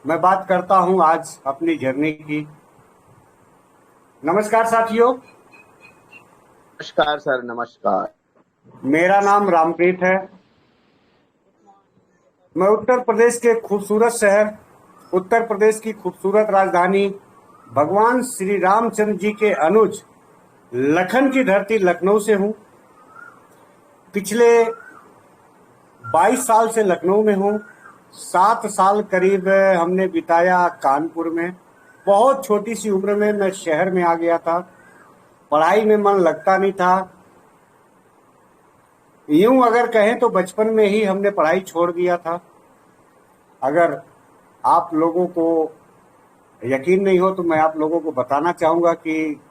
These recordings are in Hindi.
मैं बात करता हूं आज अपनी जर्नी की। नमस्कार साथियों। नमस्कार सर, नमस्कार। मेरा नाम रामप्रीत है। मैं उत्तर प्रदेश के खूबसूरत शहर, उत्तर प्रदेश की खूबसूरत राजधानी, भगवान श्री रामचंद्र जी के अनुज लखन की धरती लखनऊ से हूं। पिछले 22 साल से लखनऊ में हूं। 7 साल करीब हमने बिताया कानपुर में। बहुत छोटी सी उम्र में मैं शहर में आ गया था। पढ़ाई में मन लगता नहीं था। यूं अगर कहें तो बचपन में ही हमने पढ़ाई छोड़ दिया था। अगर आप लोगों को यकीन नहीं हो तो मैं आप लोगों को बताना चाहूंगा कि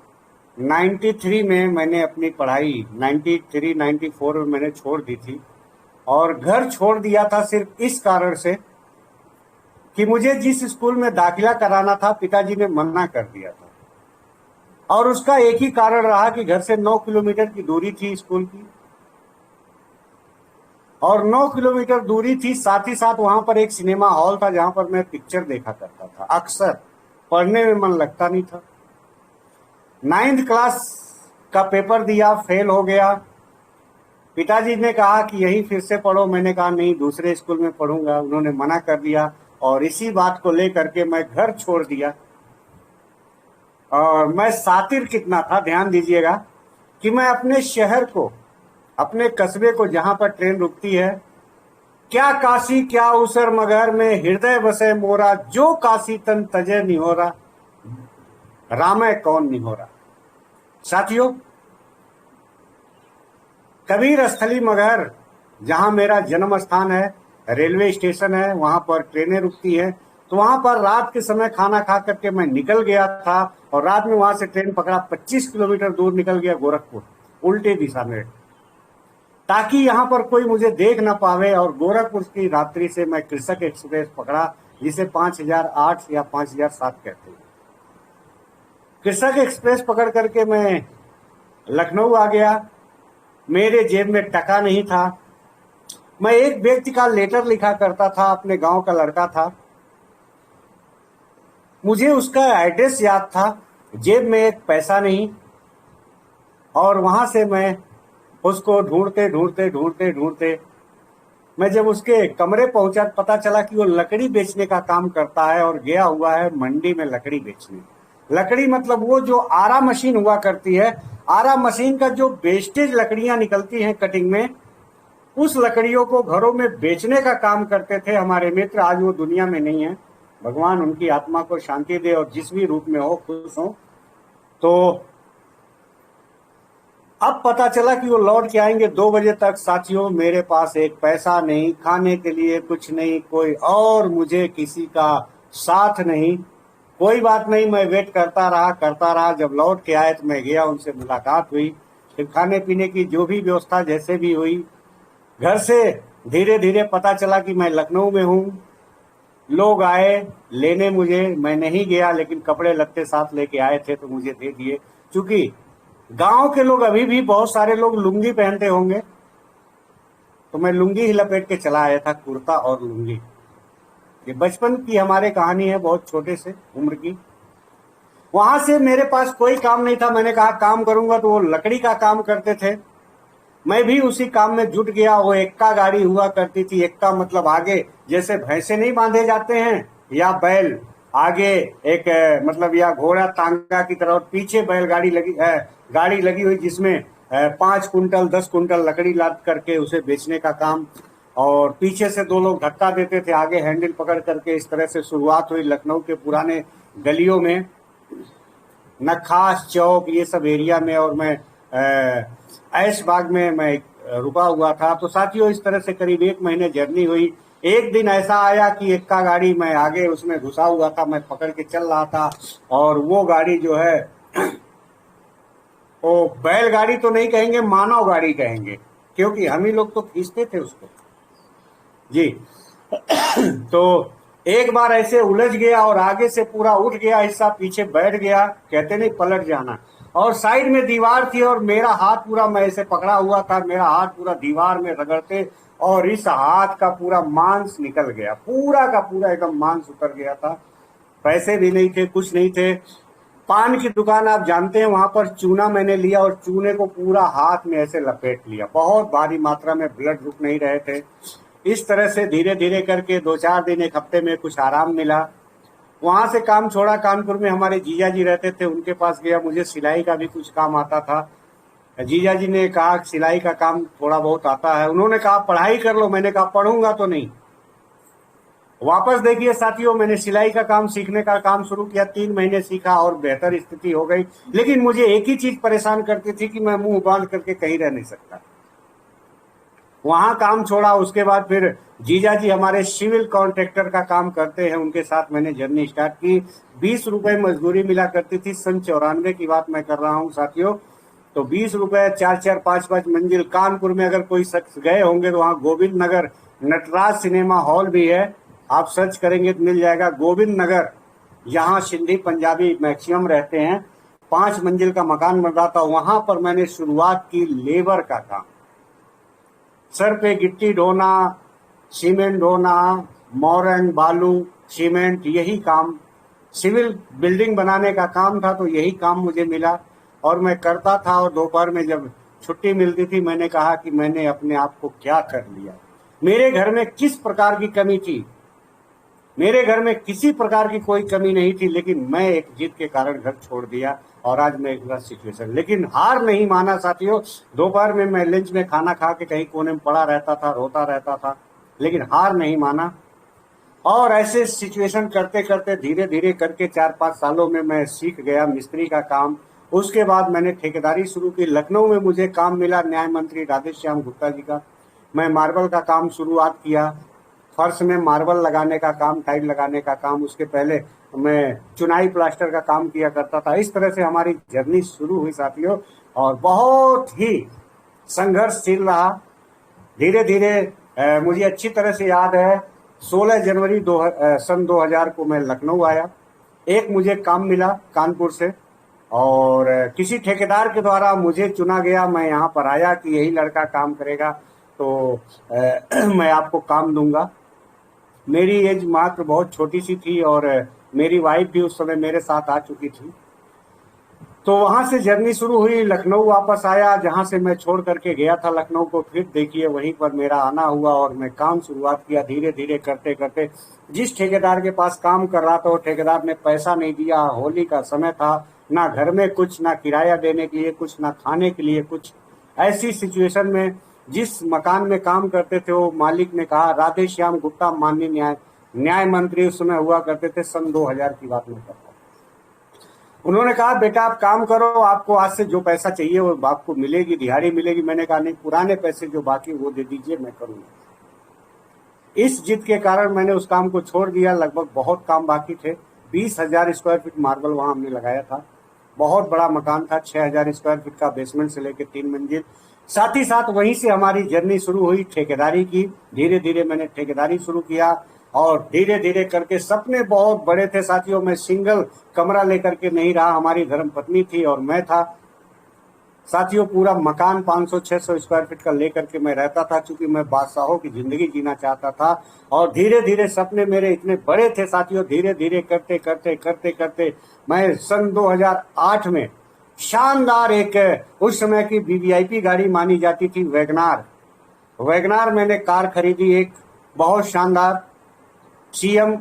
93 में मैंने अपनी पढ़ाई 93-94 में मैंने छोड़ दी थी। और घर छोड़ दिया था सिर्फ इस कारण से कि मुझे जिस स्कूल में दाखिला कराना था पिताजी ने मना कर दिया था। और उसका एक ही कारण रहा कि घर से 9 किलोमीटर की दूरी थी स्कूल की, और 9 किलोमीटर दूरी थी। साथ ही साथ वहां पर एक सिनेमा हॉल था जहां पर मैं पिक्चर देखा करता था। अक्सर पढ़ने में मन लगता नहीं था। 9th क्लास का पेपर दिया, फेल हो गया। पिताजी ने कहा कि यही फिर से पढ़ो। मैंने कहा नहीं, दूसरे स्कूल में पढ़ूंगा। उन्होंने मना कर दिया और इसी बात को लेकर के मैं घर छोड़ दिया। और मैं शातिर कितना था, ध्यान दीजिएगा कि मैं अपने शहर को, अपने कस्बे को, जहां पर ट्रेन रुकती है, क्या काशी क्या उसर मगर में हृदय बसे मोरा, जो काशी तन तजे निहोरा, रामय कौन निहोरा। साथियों, कबीर स्थली मगहर जहां मेरा जन्म स्थान है, रेलवे स्टेशन है, वहां पर ट्रेनें रुकती है। तो वहां पर रात के समय खाना खा करके मैं निकल गया था और रात में वहां से ट्रेन पकड़ा। 25 किलोमीटर दूर निकल गया गोरखपुर, उल्टे दिशा में, ताकि यहां पर कोई मुझे देख ना पावे। और गोरखपुर की रात्रि से मैं कृषक एक्सप्रेस पकड़ा, जिसे 5008 या 5007 कहते हैं। कृषक एक्सप्रेस पकड़ करके मैं लखनऊ आ गया। मेरे जेब में टका नहीं था। मैं एक व्यक्ति का लेटर लिखा करता था, अपने गांव का लड़का था। मुझे उसका एड्रेस याद था, जेब में एक पैसा नहीं। और वहां से मैं उसको ढूंढते ढूंढते ढूंढते ढूंढते मैं जब उसके कमरे पहुंचा, पता चला कि वो लकड़ी बेचने का काम करता है और गया हुआ है मंडी में लकड़ी बेचने। लकड़ी मतलब वो जो आरा मशीन हुआ करती है, आरा मशीन का जो वेस्टेज लकड़ियां निकलती हैं कटिंग में, उस लकड़ियों को घरों में बेचने का काम करते थे हमारे मित्र। आज वो दुनिया में नहीं है, भगवान उनकी आत्मा को शांति दे और जिस भी रूप में हो खुश हो। तो अब पता चला कि वो लौट के आएंगे 2 बजे तक। साथियों, मेरे पास एक पैसा नहीं, खाने के लिए कुछ नहीं, कोई और मुझे किसी का साथ नहीं। कोई बात नहीं, मैं वेट करता रहा। जब लौट के आए तो मैं गया, उनसे मुलाकात हुई। फिर खाने पीने की जो भी व्यवस्था जैसे भी हुई, घर से धीरे धीरे पता चला कि मैं लखनऊ में हूँ। लोग आए लेने मुझे, मैं नहीं गया, लेकिन कपड़े लत्ते साथ लेके आए थे तो मुझे दे दिए। क्योंकि गांव के लोग, अभी भी बहुत सारे लोग लुंगी पहनते होंगे, तो मैं लुंगी ही लपेट के चला आया था, कुर्ता और लुंगी। ये बचपन की हमारे कहानी है, बहुत छोटे से उम्र की। वहां से मेरे पास कोई काम नहीं था। मैंने कहा काम करूंगा, तो वो लकड़ी का काम करते थे। मैं भी उसी काम में जुट गया। वो एक्का गाड़ी हुआ करती थी। एक्का मतलब आगे जैसे भैंसे नहीं बांधे जाते हैं, या बैल आगे एक मतलब, या घोड़ा तांगा की तरह, और पीछे बैलगाड़ी गाड़ी लगी हुई, जिसमें 5 कुंटल 10 कुंटल लकड़ी लाद करके उसे बेचने का काम। और पीछे से 2 लोग धक्का देते थे, आगे हैंडल पकड़ करके। इस तरह से शुरुआत हुई लखनऊ के पुराने गलियों में, नखास चौक, ये सब एरिया में। और मैं ऐशबाग में मैं रुका हुआ था। तो साथियों, इस तरह से करीब 1 महीने जर्नी हुई। एक दिन ऐसा आया कि एक्का गाड़ी, मैं आगे उसमें घुसा हुआ था, मैं पकड़ के चल रहा था। और वो गाड़ी जो है, वो बैलगाड़ी तो नहीं कहेंगे, मानव गाड़ी कहेंगे, क्योंकि हम ही लोग तो खींचते थे उसको जी। तो एक बार ऐसे उलझ गया और आगे से पूरा उठ गया हिस्सा, पीछे बैठ गया। कहते नहीं पलट जाना, और साइड में दीवार थी और मेरा हाथ पूरा, मैं ऐसे पकड़ा हुआ था, मेरा हाथ पूरा दीवार में रगड़ते और इस हाथ का पूरा मांस निकल गया, पूरा का पूरा एकदम मांस उतर गया था। पैसे भी नहीं थे, कुछ नहीं थे। पान की दुकान आप जानते हैं, वहां पर चूना मैंने लिया और चूने को पूरा हाथ में ऐसे लपेट लिया। बहुत भारी मात्रा में ब्लड रुक नहीं रहे थे। इस तरह से धीरे धीरे करके 2-4 दिन, एक हफ्ते में कुछ आराम मिला। वहां से काम छोड़ा। कानपुर में हमारे जीजा जी रहते थे, उनके पास गया। मुझे सिलाई का भी कुछ काम आता था। जीजा जी ने कहा सिलाई का काम थोड़ा बहुत आता है। उन्होंने कहा पढ़ाई कर लो। मैंने कहा पढ़ूंगा तो नहीं। वापस देखिए साथियों, मैंने सिलाई का काम सीखने का काम शुरू किया। 3 महीने सीखा और बेहतर स्थिति हो गई। लेकिन मुझे एक ही चीज परेशान करती थी कि मैं मुंह बांध करके कहीं रह नहीं सकता। वहां काम छोड़ा। उसके बाद फिर जीजा जी हमारे सिविल कॉन्ट्रैक्टर का काम करते हैं, उनके साथ मैंने जर्नी स्टार्ट की। 20 रुपए मजदूरी मिला करती थी। सन 94 की बात मैं कर रहा हूँ साथियों। तो 20 रुपए, 4-4, 5-5 मंजिल। कानपुर में अगर कोई शख्स गए होंगे तो वहाँ गोविंद नगर नटराज सिनेमा हॉल भी है, आप सर्च करेंगे तो मिल जाएगा। गोविंद नगर, यहाँ सिंधी पंजाबी मैक्सिमम रहते हैं। 5 मंजिल का मकान बन रहा था, वहां पर मैंने शुरुआत की लेबर का काम। सर पे गिट्टी ढोना, सीमेंट ढोना, मोरंग, बालू, सीमेंट, यही काम। सिविल बिल्डिंग बनाने का काम था, तो यही काम मुझे मिला और मैं करता था। और दोपहर में जब छुट्टी मिलती थी, मैंने कहा कि मैंने अपने आप को क्या कर लिया। मेरे घर में किस प्रकार की कमी थी? मेरे घर में किसी प्रकार की कोई कमी नहीं थी, लेकिन मैं एक जिद के कारण घर छोड़ दिया और आज मैं एक सिचुएशन। लेकिन हार नहीं माना साथियों। दोपहर में मैं लंच में खाना खा के कहीं कोने में पड़ा रहता था, रोता रहता था, लेकिन हार नहीं माना। और ऐसे सिचुएशन करते करते धीरे धीरे करके 4-5 सालों में मैं सीख गया मिस्त्री का काम। उसके बाद मैंने ठेकेदारी शुरू की। लखनऊ में मुझे काम मिला न्याय मंत्री राधेश्याम गुप्ता जी का। मैं मार्बल का काम शुरुआत किया। फर्श में मार्बल लगाने का काम, टाइल लगाने का काम। उसके पहले मैं चुनाई प्लास्टर का काम किया करता था। इस तरह से हमारी जर्नी शुरू हुई साथियों, और बहुत ही संघर्षशील रहा। धीरे धीरे मुझे अच्छी तरह से याद है, 16 जनवरी सन 2000 को मैं लखनऊ आया। एक मुझे काम मिला कानपुर से, और किसी ठेकेदार के द्वारा मुझे चुना गया। मैं यहाँ पर आया कि यही लड़का काम करेगा तो मैं आपको काम दूंगा। मेरी एज मात्र बहुत छोटी सी थी और मेरी वाइफ भी उस समय मेरे साथ आ चुकी थी। तो वहां से जर्नी शुरू हुई। लखनऊ वापस आया, जहां से मैं छोड़ करके गया था लखनऊ को। फिर देखिए वहीं पर मेरा आना हुआ और मैं काम शुरुआत किया। धीरे धीरे करते करते जिस ठेकेदार के पास काम कर रहा था, वो ठेकेदार ने पैसा नहीं दिया। होली का समय था, ना घर में कुछ, ना किराया देने के लिए कुछ, ना खाने के लिए कुछ। ऐसी सिचुएशन में जिस मकान में काम करते थे, वो मालिक ने कहा, राधेश्याम गुप्ता माननीय न्याय मंत्री उस समय हुआ करते थे, सन 2000 की बात मैं करता हूँ। उन्होंने कहा बेटा आप काम करो, आपको आज से जो पैसा चाहिए वो आपको मिलेगी, दिहाड़ी मिलेगी। मैंने कहा नहीं, पुराने पैसे जो बाकी वो दे दीजिए, मैं करूंगा। इस जिद के कारण मैंने उस काम को छोड़ दिया। लगभग बहुत काम बाकी थे। 20,000 स्क्वायर फीट मार्बल वहां हमने लगाया था। बहुत बड़ा मकान था, 6,000 स्क्वायर फीट का, बेसमेंट से लेकर 3 मंजिल। साथ ही साथ वहीं से हमारी जर्नी शुरू हुई ठेकेदारी की। धीरे धीरे मैंने ठेकेदारी शुरू किया और धीरे धीरे करके सपने बहुत बड़े थे साथियों। मैं सिंगल कमरा लेकर के नहीं रहा, हमारी धर्मपत्नी थी और मैं था साथियों। पूरा मकान 500-600 स्क्वायर फीट का लेकर के मैं रहता था, क्योंकि मैं बादशाहों की जिंदगी जीना चाहता था। और धीरे धीरे सपने मेरे इतने बड़े थे साथियों। धीरे धीरे करते करते करते करते मैं सन 2008 में शानदार एक, उस समय की वीवीआईपी गाड़ी मानी जाती थी, वैगनार मैंने कार खरीदी, एक बहुत शानदार CM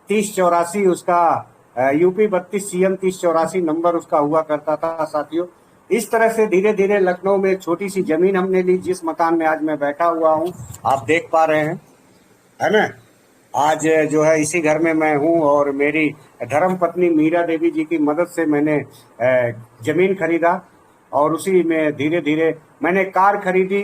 3084, उसका यूपी 32 CM 3084 नंबर उसका हुआ करता था साथियों। इस तरह से धीरे धीरे लखनऊ में एक छोटी सी जमीन हमने ली, जिस मकान में आज मैं बैठा हुआ हूँ, आप देख पा रहे हैं, है ना। आज जो है इसी घर में मैं हूँ और मेरी धर्म पत्नी मीरा देवी जी की मदद से मैंने जमीन खरीदा और उसी में धीरे धीरे मैंने कार खरीदी,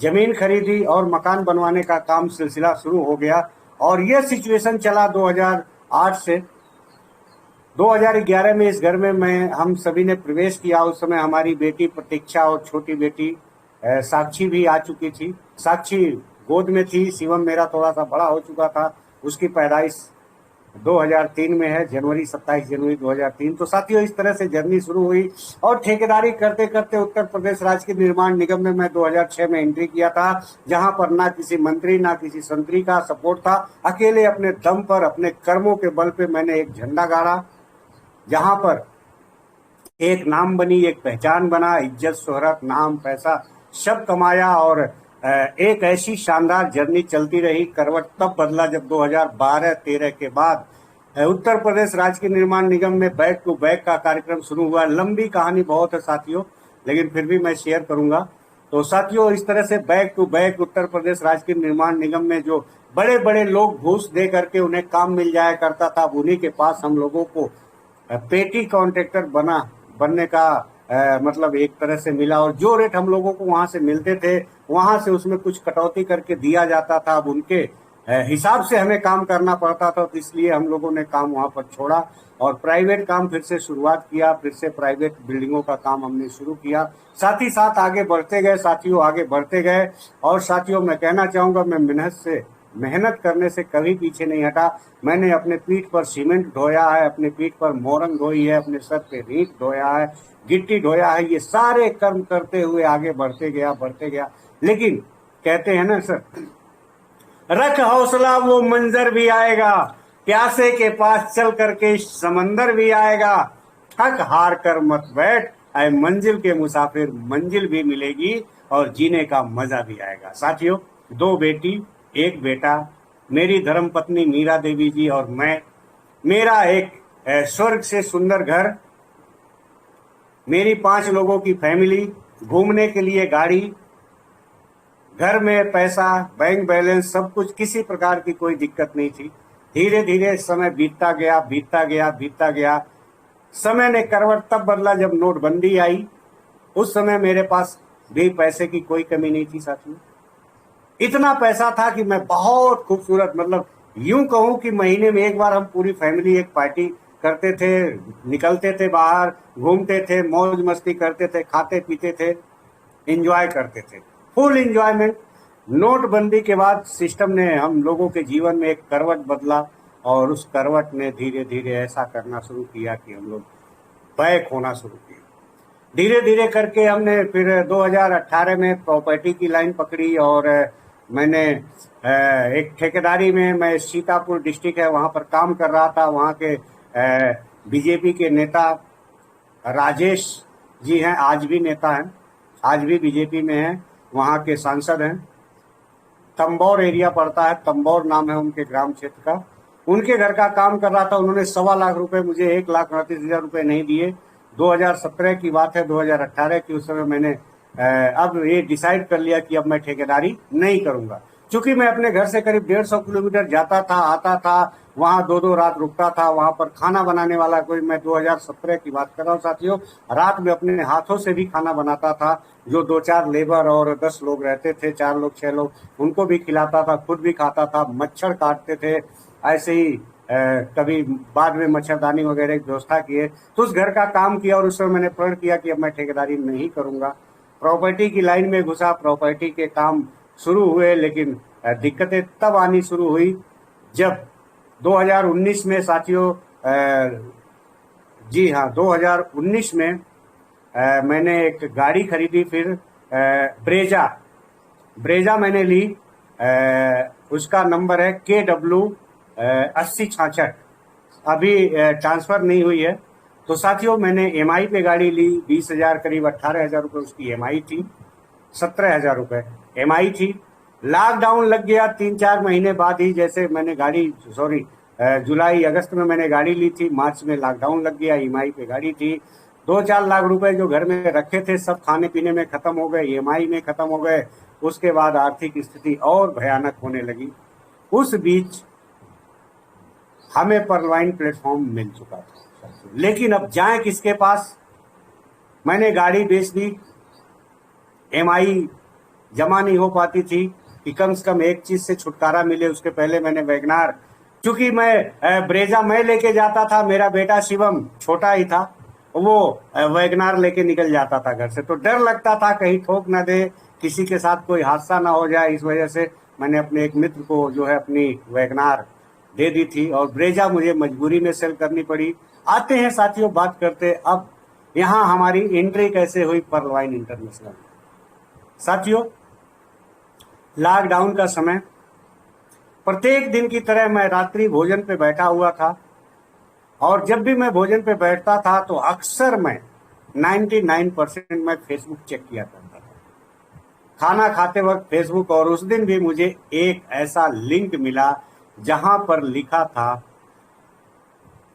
जमीन खरीदी और मकान बनवाने का काम सिलसिला शुरू हो गया। और यह सिचुएशन चला 2008 से 2011 में। इस घर में हम सभी ने प्रवेश किया। उस समय हमारी बेटी प्रतीक्षा और छोटी बेटी साक्षी भी आ चुकी थी। साक्षी गोद में थी, शिवम मेरा थोड़ा सा बड़ा हो चुका था, उसकी पैदाइश 2003 में है, जनवरी 27 जनवरी 2003। तो साथियों इस तरह से जर्नी शुरू हुई और ठेकेदारी करते करते उत्तर प्रदेश राज्य के निर्माण निगम में मैं 2006 में एंट्री किया था, जहां पर ना किसी मंत्री ना किसी संतरी का सपोर्ट था। अकेले अपने दम पर अपने कर्मों के बल पे मैंने एक झंडा गाड़ा, जहां पर एक नाम बनी, एक पहचान बना, इज्जत शोहरत नाम पैसा सब कमाया और एक ऐसी शानदार जर्नी चलती रही। करवट तब बदला जब 2012-13 के बाद उत्तर प्रदेश राज्य के निर्माण निगम में बैक टू बैक का कार्यक्रम शुरू हुआ। लंबी कहानी बहुत है साथियों, लेकिन फिर भी मैं शेयर करूंगा। तो साथियों इस तरह से back to back Uttar Pradesh राज्य के निर्माण निगम में जो बड़े बड़े लोग घूस दे करके उन्हें काम मिल जाया करता था, उन्हीं के पास हम लोगों को पेटी कॉन्ट्रैक्टर बनने का मतलब एक तरह से मिला। और जो रेट हम लोगों को वहां से मिलते थे, वहां से उसमें कुछ कटौती करके दिया जाता था। अब उनके हिसाब से हमें काम करना पड़ता था, तो इसलिए हम लोगों ने काम वहां पर छोड़ा और प्राइवेट काम फिर से शुरुआत किया। फिर से प्राइवेट बिल्डिंगों का काम हमने शुरू किया। साथ ही साथ आगे बढ़ते गए साथियों, आगे बढ़ते गए। और साथियों मैं कहना चाहूंगा, मैं मेहनत करने से कभी पीछे नहीं हटा। मैंने अपने पीठ पर सीमेंट ढोया है, अपने पीठ पर मोरंग ढोई है, अपने सर पे ईंट ढोया है, गिट्टी ढोया है। ये सारे कर्म करते हुए आगे बढ़ते गया। लेकिन कहते हैं ना सर, रख हौसला वो मंजर भी आएगा, प्यासे के पास चल करके समंदर भी आएगा। थक हार कर मत बैठ, आए मंजिल के मुसाफिर, मंजिल भी मिलेगी और जीने का मजा भी आएगा। साथियों 2 बेटी 1 बेटा, मेरी धर्म पत्नी मीरा देवी जी और मैं, मेरा एक स्वर्ग से सुंदर घर, मेरी 5 लोगों की फैमिली, घूमने के लिए गाड़ी, घर में पैसा, बैंक बैलेंस, सब कुछ, किसी प्रकार की कोई दिक्कत नहीं थी। धीरे धीरे समय बीतता गया। समय ने करवट तब बदला जब नोटबंदी आई। उस समय मेरे पास भी पैसे की कोई कमी नहीं थी साथियों। इतना पैसा था कि मैं बहुत खूबसूरत, मतलब यूं कहूं कि महीने में एक बार हम पूरी फैमिली एक पार्टी करते थे, निकलते थे बाहर, घूमते थे, मौज मस्ती करते थे, खाते पीते थे, एंजॉय करते थे, फुल एंजॉयमेंट। नोटबंदी के बाद सिस्टम ने हम लोगों के जीवन में एक करवट बदला और उस करवट ने धीरे धीरे ऐसा करना शुरू किया कि हम लोग बैक होना शुरू किया। धीरे धीरे करके हमने फिर 2018 में प्रॉपर्टी की लाइन पकड़ी और मैंने एक ठेकेदारी में, मैं सीतापुर डिस्ट्रिक्ट है वहां पर काम कर रहा था। वहां के बीजेपी के नेता राजेश जी हैं, आज भी नेता हैं, आज भी बीजेपी में हैं, वहां के सांसद हैं। तंबौर एरिया पड़ता है, तंबौर नाम है उनके ग्राम क्षेत्र का। उनके घर का काम कर रहा था। उन्होंने 1.25 लाख रुपए, मुझे 1,29,000 रुपए नहीं दिए। 2017 की बात है, 2018 की। उस समय मैंने अब ये डिसाइड कर लिया कि अब मैं ठेकेदारी नहीं करूंगा। चूंकि मैं अपने घर से करीब 150 किलोमीटर जाता था, आता था, वहां 2-2 रात रुकता था। वहां पर खाना बनाने वाला कोई, मैं 2017 की बात कर रहा हूँ साथियों, रात में अपने हाथों से भी खाना बनाता था। जो 2-4 लेबर और 10 लोग रहते थे, 4 लोग 6 लोग, उनको भी खिलाता था, खुद भी खाता था। मच्छर काटते थे, ऐसे ही कभी बाद में मच्छरदानी वगैरह की व्यवस्था किए। तो उस घर का काम किया और उस समय मैंने प्रण किया कि अब मैं ठेकेदारी नहीं करूंगा। प्रॉपर्टी की लाइन में घुसा, प्रॉपर्टी के काम शुरू हुए, लेकिन दिक्कतें तब आनी शुरू हुई जब 2019 में साथियों, जी हाँ 2019 में मैंने एक गाड़ी खरीदी। फिर ब्रेजा मैंने ली। उसका नंबर है KW 8066, अभी ट्रांसफर नहीं हुई है। तो साथियों मैंने EMI पे गाड़ी ली, 20,000 करीब 18,000 रुपये उसकी EMI थी, 17,000 रुपये EMI थी। लॉकडाउन लग गया 3-4 महीने बाद ही, जैसे मैंने गाड़ी, जुलाई अगस्त में मैंने गाड़ी ली थी, मार्च में लॉकडाउन लग गया। EMI पे गाड़ी थी। 2-4 लाख रुपए जो घर में रखे थे सब खाने पीने में खत्म हो गए, EMI में खत्म हो गए। उसके बाद आर्थिक स्थिति और भयानक होने लगी। उस बीच हमें परवाइन प्लेटफॉर्म मिल चुका था, लेकिन अब जाएं किसके पास। मैंने गाड़ी बेच दी, EMI जमा नहीं हो पाती थी कि कम से कम एक चीज से छुटकारा मिले। उसके पहले मैंने वैगनार, क्योंकि मैं ब्रेजा मैं लेके जाता था, मेरा बेटा शिवम छोटा ही था, वो वैगनार लेके निकल जाता था घर से। तो डर लगता था कहीं ठोक ना दे, किसी के साथ कोई हादसा ना हो जाए। इस वजह से मैंने अपने एक मित्र को जो है अपनी वैगनार दे दी थी और ब्रेजा मुझे मजबूरी में सेल करनी पड़ी। आते हैं साथियों, बात करते अब यहाँ हमारी एंट्री कैसे हुई पर्ल वाइन इंटरनेशनल। साथियों, लॉकडाउन का समय, प्रत्येक दिन की तरह मैं रात्रि भोजन पे बैठा हुआ था और जब भी मैं भोजन पे बैठता था तो अक्सर मैं 99% मैं फेसबुक चेक किया करता था, खाना खाते वक्त फेसबुक। और उस दिन भी मुझे एक ऐसा लिंक मिला जहां पर लिखा था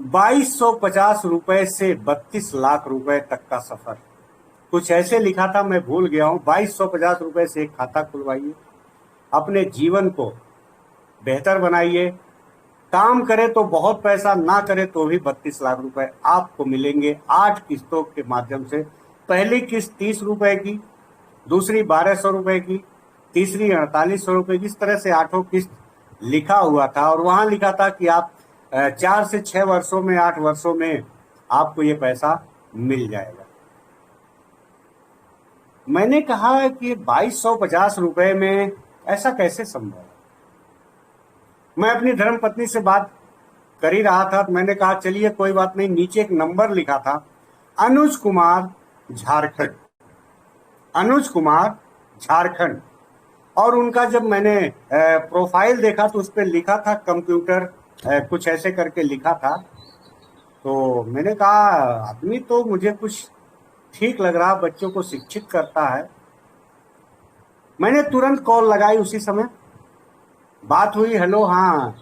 2250 रुपए से 32 लाख रुपए तक का सफर, कुछ ऐसे लिखा था, मैं भूल गया हूं। 2250 रुपए से एक खाता खुलवाइए, अपने जीवन को बेहतर बनाइए, काम करे तो बहुत पैसा, ना करे तो भी 32 लाख रुपए आपको मिलेंगे 8 किस्तों के माध्यम से। पहली किस्त 30 रुपए की, दूसरी 1200 रुपए की, तीसरी 4800 रुपए की, इस तरह से 8 किस्त लिखा हुआ था। और वहां लिखा था कि आप 4 से 6 वर्षों में, 8 वर्षों में आपको ये पैसा मिल जाएगा। मैंने कहा कि 2250 रुपए में ऐसा कैसे संभव है। मैं अपनी धर्म पत्नी से बात कर ही रहा था तो मैंने कहा चलिए कोई बात नहीं। नीचे एक नंबर लिखा था, अनुज कुमार झारखंड, अनुज कुमार झारखंड। और उनका जब मैंने प्रोफाइल देखा तो उस पर लिखा था कंप्यूटर, कुछ ऐसे करके लिखा था। तो मैंने कहा आदमी तो मुझे कुछ ठीक लग रहा, बच्चों को शिक्षित करता है। मैंने तुरंत कॉल लगाई, उसी समय बात हुई। हेलो, हाँ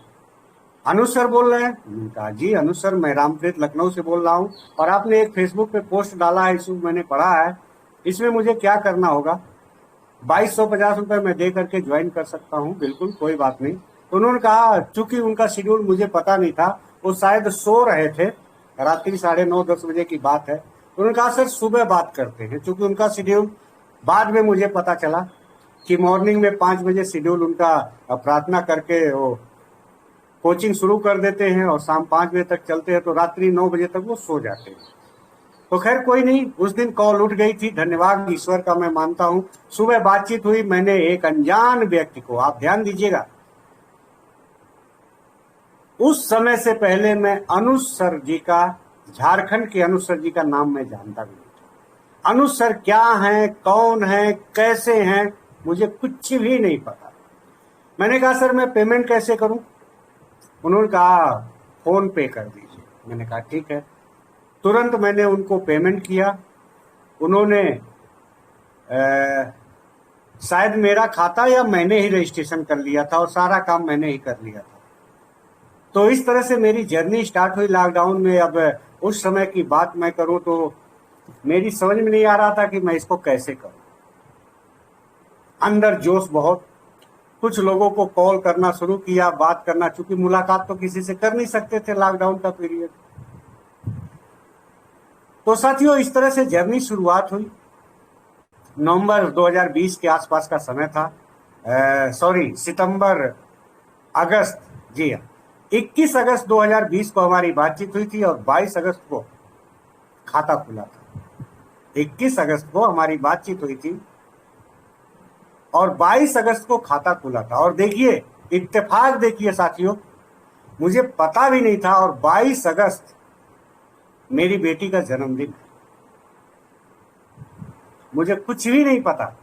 अनुज सर बोल रहे हैं? मैंने कहा जी अनुज सर, मैं रामप्रीत लखनऊ से बोल रहा हूँ और आपने एक फेसबुक पे पोस्ट डाला है, इसमें मैंने पढ़ा है, इसमें मुझे क्या करना होगा? 2250 रुपए मैं दे करके ज्वाइन कर सकता हूँ? बिल्कुल, कोई बात नहीं। तो उन्होंने कहा, चूंकि उनका शेड्यूल मुझे पता नहीं था, वो शायद सो रहे थे, रात्रि 9:30-10 बजे की बात है। उन्होंने कहा सर सुबह बात करते हैं, चूंकि उनका शेड्यूल बाद में मुझे पता चला कि मॉर्निंग में 5 बजे शेड्यूल उनका प्रार्थना करके वो कोचिंग शुरू कर देते हैं और शाम 5 बजे तक चलते हैं, तो रात्रि 9 बजे तक वो सो जाते हैं। तो खैर कोई नहीं, उस दिन कॉल उठ गई थी, धन्यवाद ईश्वर का मैं मानता हूं। सुबह बातचीत हुई, मैंने एक अनजान व्यक्ति को, आप ध्यान दीजिएगा, उस समय से पहले मैं अनुज सर जी का, झारखंड के अनुज सर जी का नाम मैं जानता भी नहीं था। अनुज सर क्या हैं, कौन हैं, कैसे हैं, मुझे कुछ भी नहीं पता। मैंने कहा सर मैं पेमेंट कैसे करूं? उन्होंने कहा फोन पे कर दीजिए। मैंने कहा ठीक है। तुरंत मैंने उनको पेमेंट किया। उन्होंने शायद मेरा खाता या मैंने ही रजिस्ट्रेशन कर लिया था और सारा काम मैंने ही कर लिया था। तो इस तरह से मेरी जर्नी स्टार्ट हुई लॉकडाउन में। अब उस समय की बात मैं करूं तो मेरी समझ में नहीं आ रहा था कि मैं इसको कैसे करूं। अंदर जोश बहुत, कुछ लोगों को कॉल करना शुरू किया, बात करना, चूंकि मुलाकात तो किसी से कर नहीं सकते थे लॉकडाउन का पीरियड। तो साथियों इस तरह से जर्नी शुरुआत हुई। नवंबर 2020 के आसपास का समय था, सितंबर अगस्त, जी हाँ, 21 अगस्त 2020 को हमारी बातचीत हुई थी और 22 अगस्त को खाता खुला था। 21 अगस्त को हमारी बातचीत हुई थी और 22 अगस्त को खाता खुला था। और देखिए इत्तेफाक, देखिए साथियों, मुझे पता भी नहीं था और 22 अगस्त मेरी बेटी का जन्मदिन है। मुझे कुछ भी नहीं पता,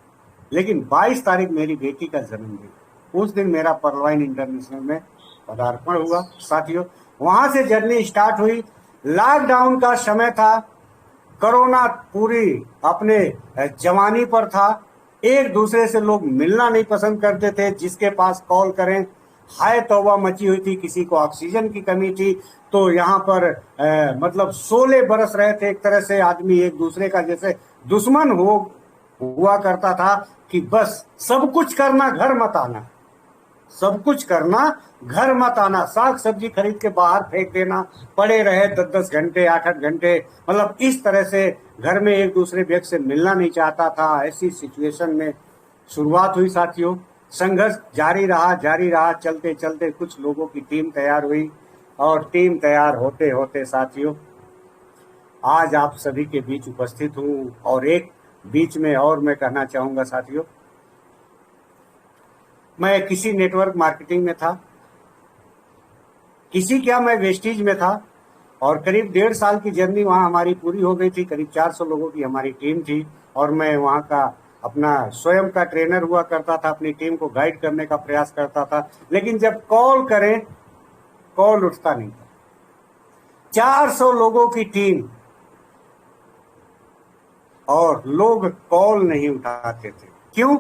लेकिन 22 तारीख मेरी बेटी का जन्मदिन, उस दिन मेरा पर्ल वाइन इंटरनेशनल में पदार्पण हुआ। साथियों वहां से जर्नी स्टार्ट हुई। लॉकडाउन का समय था, कोरोना पूरी अपने जवानी पर था। एक दूसरे से लोग मिलना नहीं पसंद करते थे, जिसके पास कॉल करें हाय तौबा मची हुई थी, किसी को ऑक्सीजन की कमी थी। तो यहाँ पर मतलब शोले बरस रहे थे, एक तरह से आदमी एक दूसरे का जैसे दुश्मन हुआ करता था कि बस सब कुछ करना घर मत आना, सब कुछ करना घर मत आना, साग सब्जी खरीद के बाहर फेंक देना, पड़े रहे 10-10 घंटे, 8-8 घंटे, मतलब इस तरह से घर में एक दूसरे व्यक्ति से मिलना नहीं चाहता था। ऐसी सिचुएशन में शुरुआत हुई साथियों। संघर्ष जारी रहा, चलते चलते कुछ लोगों की टीम तैयार हुई और टीम तैयार होते होते साथियों आज आप सभी के बीच उपस्थित हूँ। और एक बीच में और मैं कहना चाहूंगा साथियों, मैं किसी नेटवर्क मार्केटिंग में था किसी क्या, मैं वेस्टीज में था और करीब 1.5 साल की जर्नी वहाँ हमारी पूरी हो गई थी। करीब 400 लोगों की हमारी टीम थी और मैं वहाँ का अपना स्वयं का ट्रेनर हुआ करता था, अपनी टीम को गाइड करने का प्रयास करता था। लेकिन जब कॉल करें, कॉल उठता नहीं था। 400 लोगों की टीम और लोग कॉल नहीं उठाते थे। क्यों?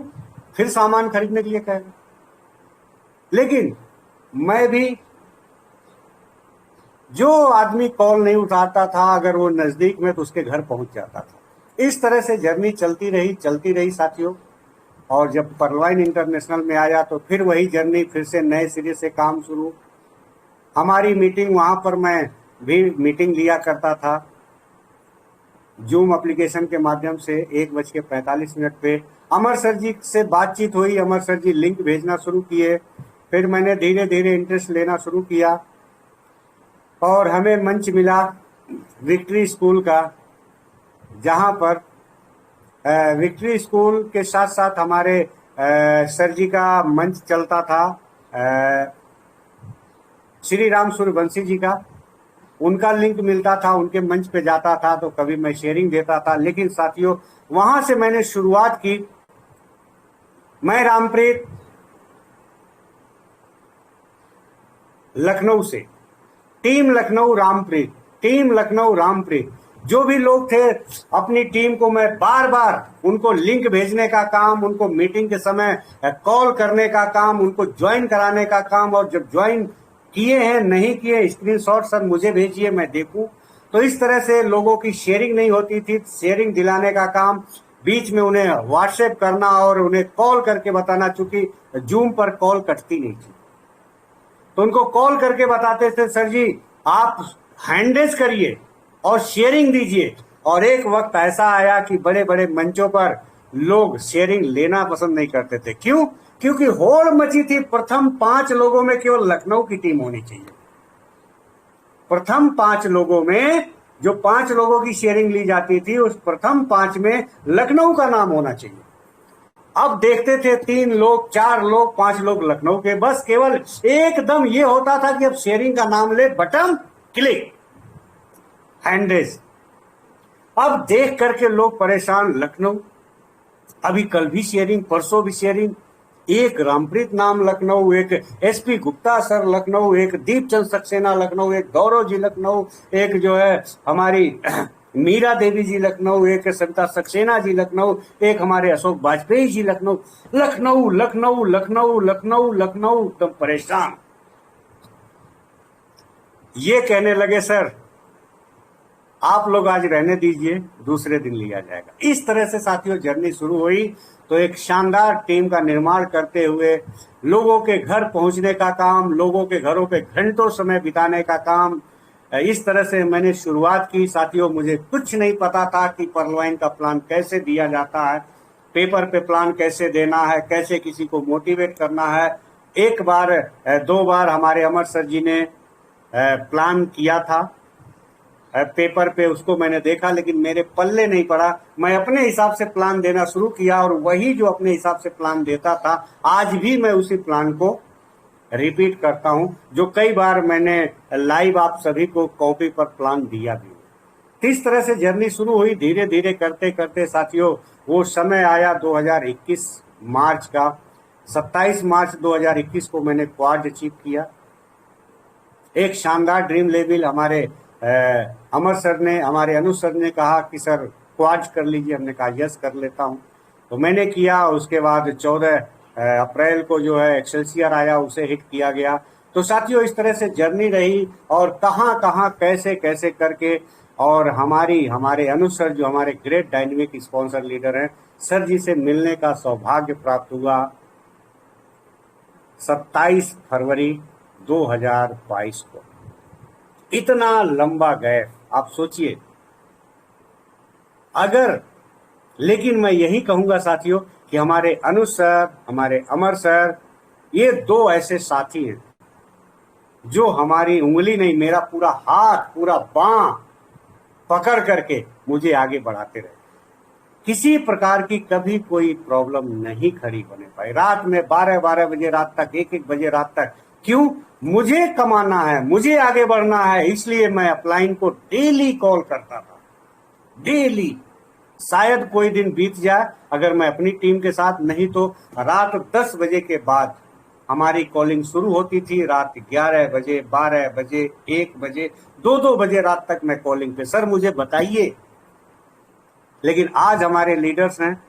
फिर सामान खरीदने के लिए कहेगा। लेकिन मैं भी, जो आदमी कॉल नहीं उठाता था, अगर वो नजदीक में तो उसके घर पहुंच जाता था। इस तरह से जर्नी चलती रही साथियों। और जब पर्लवाइन इंटरनेशनल में आया तो फिर वही जर्नी, फिर से नए सिरे से काम शुरू। हमारी मीटिंग, वहां पर मैं भी मीटिंग लिया करता था जूम एप्लीकेशन के माध्यम से 1:45 पे। अमर सर जी से बातचीत हुई, अमर सर जी लिंक भेजना शुरू किए। फिर मैंने धीरे धीरे इंटरेस्ट लेना शुरू किया और हमें मंच मिला विक्ट्री स्कूल का, जहां पर विक्ट्री स्कूल के साथ साथ हमारे सर जी का मंच चलता था, श्री राम सूर्यवंशी जी का। उनका लिंक मिलता था, उनके मंच पे जाता था तो कभी मैं शेयरिंग देता था। लेकिन साथियों, वहां से मैंने शुरुआत की। मैं रामप्रीत लखनऊ से, टीम लखनऊ रामप्रीत, जो भी लोग थे, अपनी टीम को मैं बार बार उनको लिंक भेजने का काम, उनको मीटिंग के समय कॉल करने का काम, उनको ज्वाइन कराने का काम। और जब ज्वाइन किए हैं, नहीं किए, स्क्रीनशॉट सर मुझे भेजिए, मैं देखूं। तो इस तरह से लोगों की शेयरिंग नहीं होती थी। शेयरिंग दिलाने का काम, बीच में उन्हें व्हाट्सएप करना और उन्हें कॉल करके बताना, चूंकि जूम पर कॉल कटती नहीं थी तो उनको कॉल करके बताते थे, सर जी आप हैंडरेज करिए और शेयरिंग दीजिए। और एक वक्त ऐसा आया कि बड़े बड़े मंचों पर लोग शेयरिंग लेना पसंद नहीं करते थे। क्यों? क्योंकि होड़ मची थी, प्रथम 5 लोगों में केवल लखनऊ की टीम होनी चाहिए। प्रथम 5 लोगों में, जो 5 लोगों की शेयरिंग ली जाती थी, उस प्रथम 5 में लखनऊ का नाम होना चाहिए। अब देखते थे 3 लोग, 4 लोग, 5 लोग लखनऊ के, बस केवल एकदम ये होता था कि अब शेयरिंग का नाम ले, बटन क्लिक, हैंडरेज। अब देख करके लोग परेशान, लखनऊ, अभी कल भी शेयरिंग, परसों भी शेयरिंग, एक रामप्रीत नाम लखनऊ, एक एसपी गुप्ता सर लखनऊ, एक दीपचंद सक्सेना लखनऊ, एक गौरव जी लखनऊ, एक जो है हमारी मीरा देवी जी लखनऊ, एक सविता सक्सेना जी लखनऊ, एक हमारे अशोक वाजपेयी जी लखनऊ। लखनऊ लखनऊ लखनऊ लखनऊ लखनऊ, एकदम परेशान। ये कहने लगे, सर आप लोग आज रहने दीजिए, दूसरे दिन लिया जाएगा। इस तरह से साथियों जर्नी शुरू हुई। तो एक शानदार टीम का निर्माण करते हुए लोगों के घर पहुंचने का काम, लोगों के घरों पे घंटों समय बिताने का काम, इस तरह से मैंने शुरुआत की। साथियों, मुझे कुछ नहीं पता था कि पर्लवाइन का प्लान कैसे दिया जाता है, पेपर पे प्लान कैसे देना है, कैसे किसी को मोटिवेट करना है। एक बार 2 बार हमारे अमर सर जी ने प्लान किया था पेपर पे, उसको मैंने देखा, लेकिन मेरे पल्ले नहीं पड़ा। मैं अपने हिसाब से प्लान देना शुरू किया और वही जो अपने हिसाब से प्लान देता था, आज भी मैं उसी प्लान को रिपीट करता हूं, जो कई बार मैंने लाइव आप सभी को कॉपी पर प्लान दिया भी। इस तरह से जर्नी शुरू हुई। धीरे धीरे करते करते साथियों, वो समय आया 2021 मार्च का। 27 मार्च 2021 को मैंने क्वाड अचीव किया। एक शानदार ड्रीम लेवल हमारे अमर सर ने, हमारे अनुज सर ने कहा कि सर क्वाड कर लीजिए। हमने कहा यस कर लेता हूं, तो मैंने किया। उसके बाद 14 अप्रैल को जो है एक्सेलसियर आया, उसे हिट किया गया। तो साथियों, इस तरह से जर्नी रही और कहां कहां कैसे कैसे करके, और हमारे अनुज सर, जो हमारे ग्रेट डायनेमिक स्पॉन्सर लीडर हैं, सर जी से मिलने का सौभाग्य प्राप्त हुआ 27 फरवरी 2022 को। इतना लंबा गैप, आप सोचिए। अगर, लेकिन मैं यही कहूंगा साथियों कि हमारे अनुज सर, हमारे अमर सर, ये 2 ऐसे साथी हैं जो हमारी उंगली नहीं, मेरा पूरा हाथ, पूरा बांह पकड़ करके मुझे आगे बढ़ाते रहे। किसी प्रकार की कभी कोई प्रॉब्लम नहीं खड़ी होने पाई। रात में 12-12 बजे रात तक, 1-1 बजे रात तक क्यों? मुझे कमाना है, मुझे आगे बढ़ना है, इसलिए मैं अपलाइन को डेली कॉल करता था, डेली। शायद कोई दिन बीत जाए अगर मैं अपनी टीम के साथ, नहीं तो रात 10 बजे के बाद हमारी कॉलिंग शुरू होती थी। रात 11 बजे, 12 बजे, 1 बजे, 2 बजे रात तक मैं कॉलिंग पे, सर मुझे बताइए। लेकिन आज हमारे लीडर्स हैं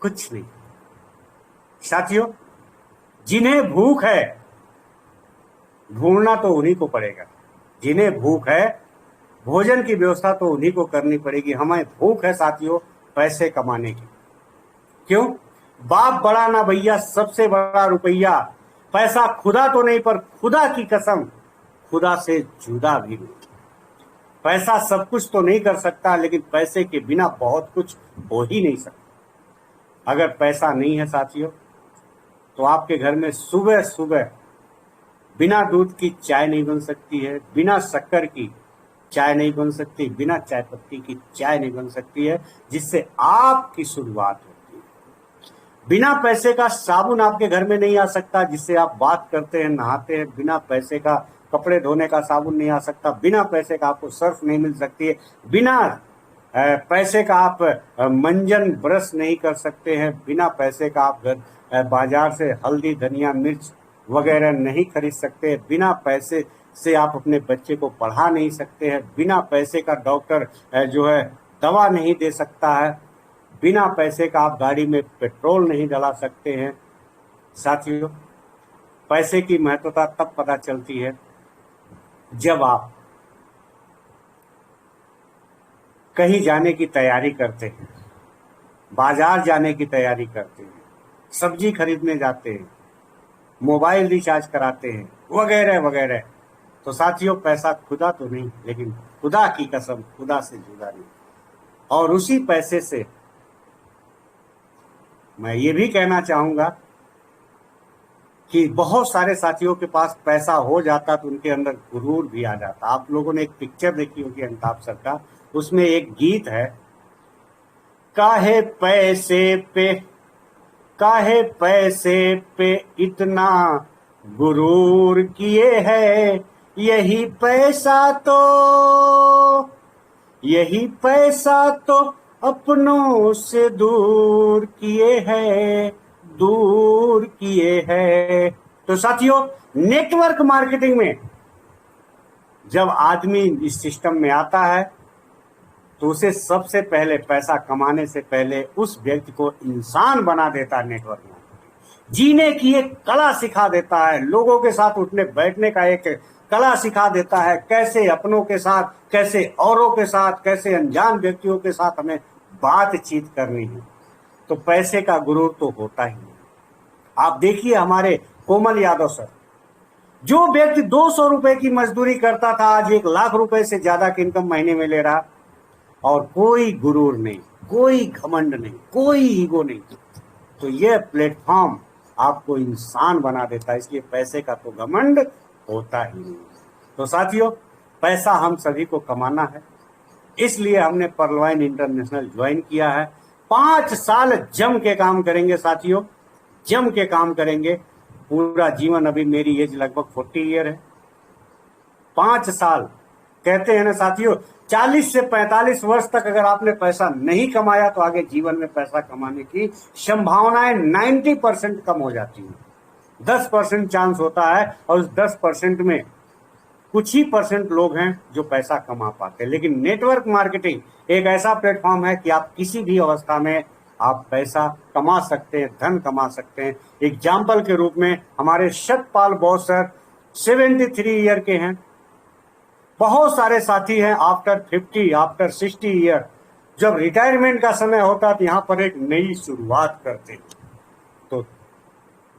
कुछ नहीं। साथियों, जिन्हें भूख है, ढूंढना तो उन्हीं को पड़ेगा। जिन्हें भूख है, भोजन की व्यवस्था तो उन्हीं को करनी पड़ेगी। हमें भूख है साथियों पैसे कमाने की। क्यों? बाप बड़ा ना भैया, सबसे बड़ा रुपया। पैसा खुदा तो नहीं, पर खुदा की कसम खुदा से जुदा भी नहीं। पैसा सब कुछ तो नहीं कर सकता, लेकिन पैसे के बिना बहुत कुछ हो ही नहीं सकता। अगर पैसा नहीं है साथियों, तो आपके घर में सुबह सुबह बिना दूध की चाय नहीं बन सकती है, बिना शक्कर की चाय नहीं बन सकती, बिना चाय पत्ती की चाय नहीं बन सकती है, जिससे आपकी शुरुआत होती है। बिना पैसे का साबुन आपके घर में नहीं आ सकता, जिससे आप बात करते हैं, नहाते हैं। बिना पैसे का कपड़े धोने का साबुन नहीं आ सकता, बिना पैसे का आपको सर्फ नहीं मिल सकती है, बिना पैसे का आप मंजन ब्रश नहीं कर सकते हैं, बिना पैसे का आप बाजार से हल्दी, धनिया, मिर्च वगैरह नहीं खरीद सकते, बिना पैसे से आप अपने बच्चे को पढ़ा नहीं सकते हैं, बिना पैसे का डॉक्टर जो है दवा नहीं दे सकता है, बिना पैसे का आप गाड़ी में पेट्रोल नहीं डला सकते हैं। साथियों, पैसे की महत्वता तब पता चलती है जब आप कहीं जाने की तैयारी करते हैं, बाजार जाने की तैयारी करते हैं, सब्जी खरीदने जाते हैं, मोबाइल रिचार्ज कराते हैं, वगैरह वगैरह। तो साथियों, पैसा खुदा तो नहीं, लेकिन खुदा की कसम खुदा से जुदा नहीं। और उसी पैसे से मैं ये भी कहना चाहूंगा कि बहुत सारे साथियों के पास पैसा हो जाता तो उनके अंदर गुरूर भी आ जाता। आप लोगों ने एक पिक्चर देखी होगी अमिताभ सर का, उसमें एक गीत है, काहे पैसे पे इतना गुरूर किए है, यही पैसा तो अपनों से दूर किए है। तो साथियों, नेटवर्क मार्केटिंग में जब आदमी इस सिस्टम में आता है तो उसे सबसे पहले पैसा कमाने से पहले उस व्यक्ति को इंसान बना देता है। नेटवर्क मार्केटिंग जीने की एक कला सिखा देता है, लोगों के साथ उठने बैठने का एक कला सिखा देता है, कैसे अपनों के साथ, कैसे औरों के साथ, कैसे अनजान व्यक्तियों के साथ हमें बातचीत करनी है। तो पैसे का गुरूर तो होता ही नहीं। आप देखिए हमारे कोमल यादव सर, जो व्यक्ति 200 रुपए की मजदूरी करता था आज 1 लाख रुपए से ज्यादा की इनकम महीने में ले रहा, और कोई गुरूर नहीं, कोई घमंड नहीं, कोई ईगो नहीं। तो यह प्लेटफॉर्म आपको इंसान बना देता है, इसलिए पैसे का तो घमंड होता ही नहीं। तो साथियों, पैसा हम सभी को कमाना है, इसलिए हमने पर्लवाइन इंटरनेशनल ज्वाइन किया है। 5 साल जम के काम करेंगे साथियों, जम के काम करेंगे पूरा जीवन। अभी मेरी एज लगभग 40 ईयर है। 5 साल कहते हैं ना साथियों, 40 से 45 वर्ष तक अगर आपने पैसा नहीं कमाया तो आगे जीवन में पैसा कमाने की संभावनाएं 90% कम हो जाती हैं। 10% चांस होता है, और उस 10% में कुछ ही परसेंट लोग हैं जो पैसा कमा पाते हैं। लेकिन नेटवर्क मार्केटिंग एक ऐसा प्लेटफॉर्म है कि आप किसी भी अवस्था में आप पैसा कमा सकते हैं, धन कमा सकते हैं। एग्जाम्पल के रूप में हमारे सतपाल बॉस सर 73 ईयर के हैं। बहुत सारे साथी हैं आफ्टर 50, आफ्टर 60 ईयर, जब रिटायरमेंट का समय होता तो यहाँ पर एक नई शुरुआत करते। तो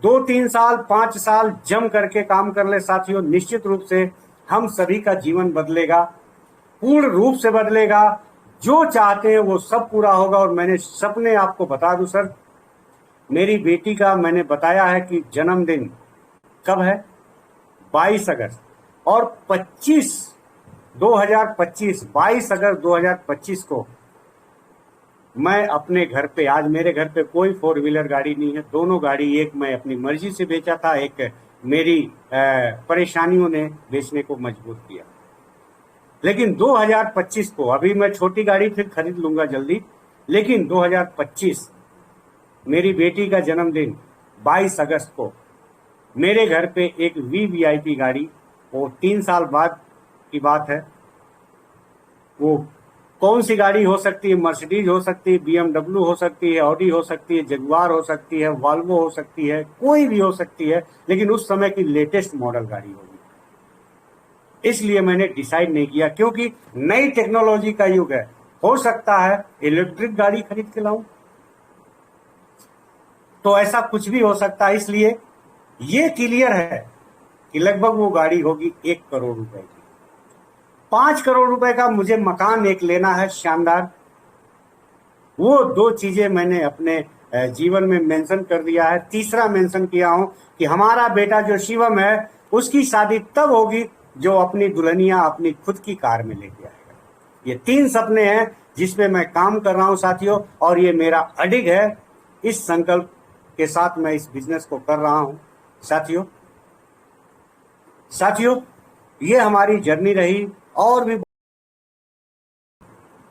2-3 साल 5 साल जम करके काम कर ले साथियों, निश्चित रूप से हम सभी का जीवन बदलेगा, पूर्ण रूप से बदलेगा। जो चाहते हैं वो सब पूरा होगा। और मैंने सपने आपको बता दूं सर, मेरी बेटी का मैंने बताया है कि जन्मदिन कब है, 22 अगस्त, और 22 अगस्त 2025 को मैं अपने घर पे, आज मेरे घर पे कोई 4 व्हीलर गाड़ी नहीं है। दोनों गाड़ी, एक मैं अपनी मर्जी से बेचा था, एक मेरी परेशानियों ने बेचने को मजबूर किया। लेकिन 2025 को, अभी मैं छोटी गाड़ी फिर खरीद लूंगा जल्दी, लेकिन 2025 मेरी बेटी का जन्मदिन 22 अगस्त को मेरे घर पे एक VVIP गाड़ी, वो 3 साल बाद की बात है। वो कौन सी गाड़ी हो सकती है? मर्सिडीज हो सकती है, BMW हो सकती है, ऑडी हो सकती है, जगुआर हो सकती है, वॉल्वो हो सकती है, कोई भी हो सकती है, लेकिन उस समय की लेटेस्ट मॉडल गाड़ी होगी। इसलिए मैंने डिसाइड नहीं किया, क्योंकि नई टेक्नोलॉजी का युग है। हो सकता है इलेक्ट्रिक गाड़ी खरीद के लाऊं, तो ऐसा कुछ भी हो सकता है। इसलिए ये क्लियर है कि लगभग वो गाड़ी होगी 1 करोड़ रुपए की। 5 करोड़ रुपए का मुझे मकान एक लेना है शानदार। वो 2 चीजें मैंने अपने जीवन में मेंशन कर दिया है। तीसरा मेंशन किया हूं कि हमारा बेटा जो शिवम है, उसकी शादी तब होगी जो अपनी दुल्हनिया अपनी खुद की कार में लेके आएगा। ये 3 सपने हैं जिसपे मैं काम कर रहा हूं साथियों, और ये मेरा अडिग है। इस संकल्प के साथ मैं इस बिजनेस को कर रहा हूं साथियों। ये हमारी जर्नी रही, और भी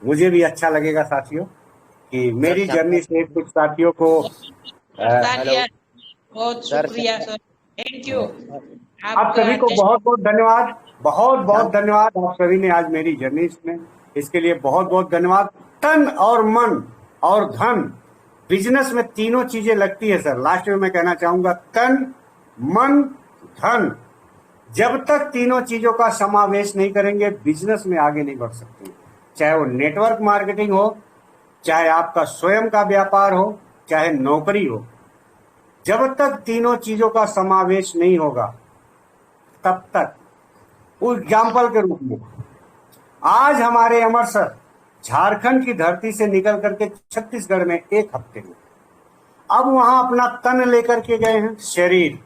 मुझे भी अच्छा लगेगा साथियों कि मेरी जर्नी से कुछ साथियों को बहुत शुक्रिया सर, थैंक यू। आप सभी को बहुत बहुत धन्यवाद, बहुत बहुत धन्यवाद। आप सभी ने आज मेरी जर्नी सुने, इसके लिए बहुत बहुत धन्यवाद। तन और मन और धन, बिजनेस में तीनों चीजें लगती है सर। लास्ट में मैं कहना चाहूंगा, तन मन धन, जब तक तीनों चीजों का समावेश नहीं करेंगे बिजनेस में आगे नहीं बढ़ सकते। चाहे वो नेटवर्क मार्केटिंग हो, चाहे आपका स्वयं का व्यापार हो, चाहे नौकरी हो, जब तक तीनों चीजों का समावेश नहीं होगा तब तक। उस एग्जाम्पल के रूप में आज हमारे अमर सर झारखंड की धरती से निकल करके छत्तीसगढ़ में 1 हफ्ते में, अब वहां अपना तन लेकर के गए हैं, शरीर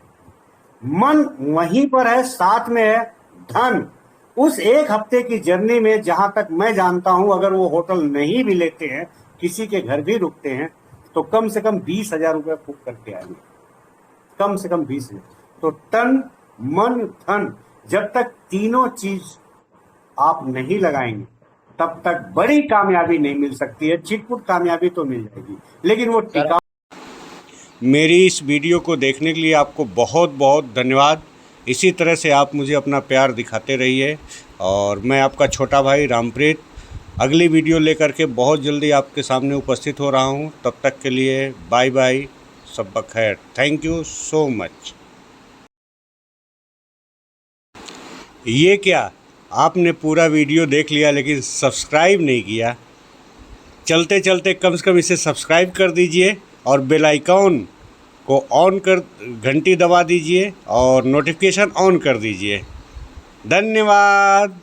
मन वहीं पर है, साथ में है धन। उस 1 हफ्ते की जर्नी में जहां तक मैं जानता हूं, अगर वो होटल नहीं भी लेते हैं, किसी के घर भी रुकते हैं, तो कम से कम 20,000 रुपये फूक करके आएंगे, कम से कम 20,000। तो तन मन धन, जब तक तीनों चीज आप नहीं लगाएंगे तब तक बड़ी कामयाबी नहीं मिल सकती है। चिटपुट कामयाबी तो मिल जाएगी, लेकिन वो टिकाऊ। मेरी इस वीडियो को देखने के लिए आपको बहुत बहुत धन्यवाद। इसी तरह से आप मुझे अपना प्यार दिखाते रहिए, और मैं आपका छोटा भाई रामप्रीत अगली वीडियो लेकर के बहुत जल्दी आपके सामने उपस्थित हो रहा हूं। तब तक के लिए बाय बाय, सब बखैर, थैंक यू सो मच। ये क्या, आपने पूरा वीडियो देख लिया लेकिन सब्सक्राइब नहीं किया? चलते चलते कम से कम इसे सब्सक्राइब कर दीजिए, और बेल आइकॉन को ऑन कर, घंटी दबा दीजिए और नोटिफिकेशन ऑन कर दीजिए। धन्यवाद।